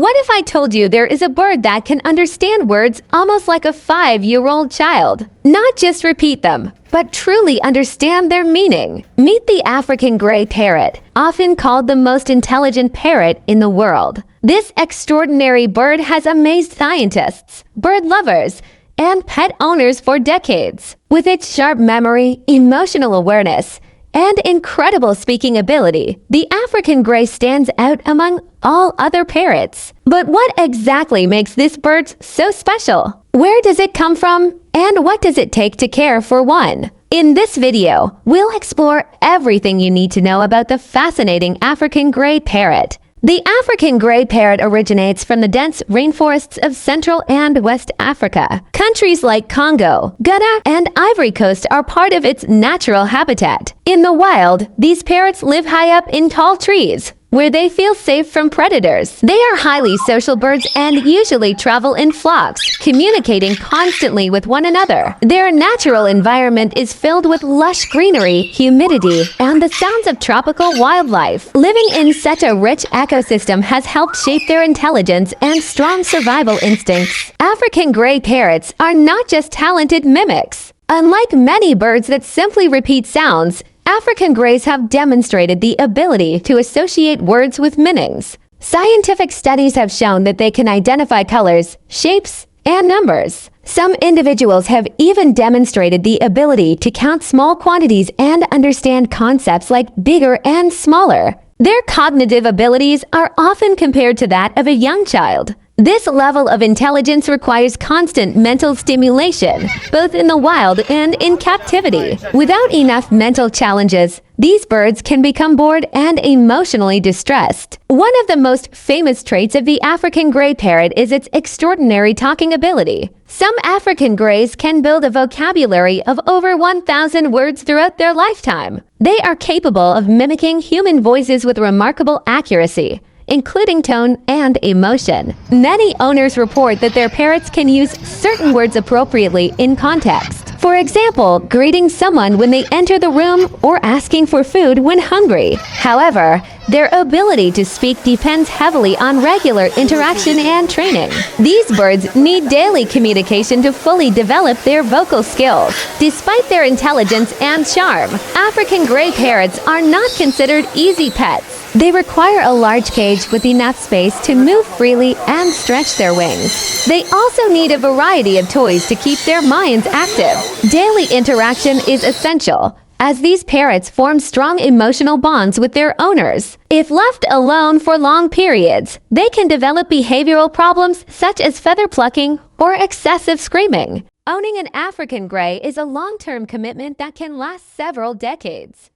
What if I told you there is a bird that can understand words almost like a 5-year-old child? Not just repeat them, but truly understand their meaning. Meet the African Grey Parrot, often called the most intelligent parrot in the world. This extraordinary bird has amazed scientists, bird lovers, and pet owners for decades. With its sharp memory, emotional awareness, and incredible speaking ability, the African Grey stands out among all other parrots. But what exactly makes this bird so special? Where does it come from? And what does it take to care for one? In this video, we'll explore everything you need to know about the fascinating African Grey Parrot. The African Grey Parrot originates from the dense rainforests of Central and West Africa. Countries like Congo, Ghana, and Ivory Coast are part of its natural habitat. In the wild, these parrots live high up in tall trees, where they feel safe from predators. They are highly social birds and usually travel in flocks, communicating constantly with one another. Their natural environment is filled with lush greenery, humidity, and the sounds of tropical wildlife. Living in such a rich ecosystem has helped shape their intelligence and strong survival instincts. African Grey Parrots are not just talented mimics. Unlike many birds that simply repeat sounds, African Greys have demonstrated the ability to associate words with meanings. Scientific studies have shown that they can identify colors, shapes, and numbers. Some individuals have even demonstrated the ability to count small quantities and understand concepts like bigger and smaller. Their cognitive abilities are often compared to that of a young child. This level of intelligence requires constant mental stimulation, both in the wild and in captivity. Without enough mental challenges, these birds can become bored and emotionally distressed. One of the most famous traits of the African Grey Parrot is its extraordinary talking ability. Some African Greys can build a vocabulary of over 1,000 words throughout their lifetime. They are capable of mimicking human voices with remarkable accuracy, including tone and emotion. Many owners report that their parrots can use certain words appropriately in context. For example, greeting someone when they enter the room or asking for food when hungry. However, their ability to speak depends heavily on regular interaction and training. These birds need daily communication to fully develop their vocal skills. Despite their intelligence and charm, African Grey Parrots are not considered easy pets. They require a large cage with enough space to move freely and stretch their wings. They also need a variety of toys to keep their minds active. Daily interaction is essential, as these parrots form strong emotional bonds with their owners. If left alone for long periods, they can develop behavioral problems such as feather plucking or excessive screaming. Owning an African Grey is a long-term commitment that can last several decades.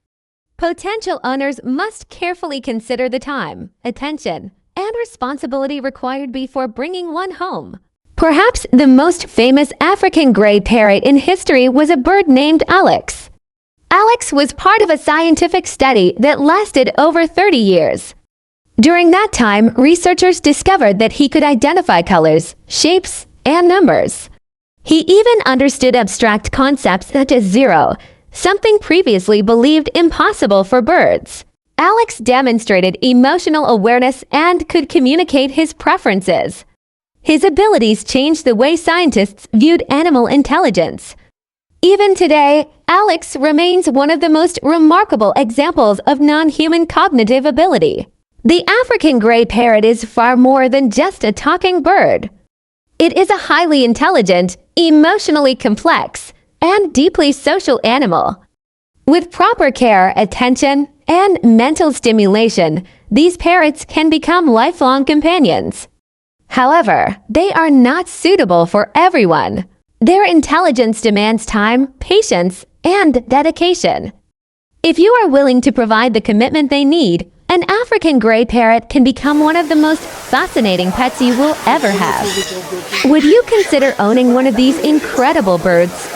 Potential owners must carefully consider the time, attention, and responsibility required before bringing one home. Perhaps the most famous African Grey Parrot in history was a bird named Alex. Alex was part of a scientific study that lasted over 30 years. During that time, researchers discovered that he could identify colors, shapes, and numbers. He even understood abstract concepts such as zero, something previously believed impossible for birds. Alex demonstrated emotional awareness and could communicate his preferences. His abilities changed the way scientists viewed animal intelligence. Even today, Alex remains one of the most remarkable examples of non-human cognitive ability. The African Grey Parrot is far more than just a talking bird. It is a highly intelligent, emotionally complex, and deeply social animal. With proper care, attention, and mental stimulation, these parrots can become lifelong companions. However, they are not suitable for everyone. Their intelligence demands time, patience, and dedication. If you are willing to provide the commitment they need, an African Grey Parrot can become one of the most fascinating pets you will ever have. Would you consider owning one of these incredible birds?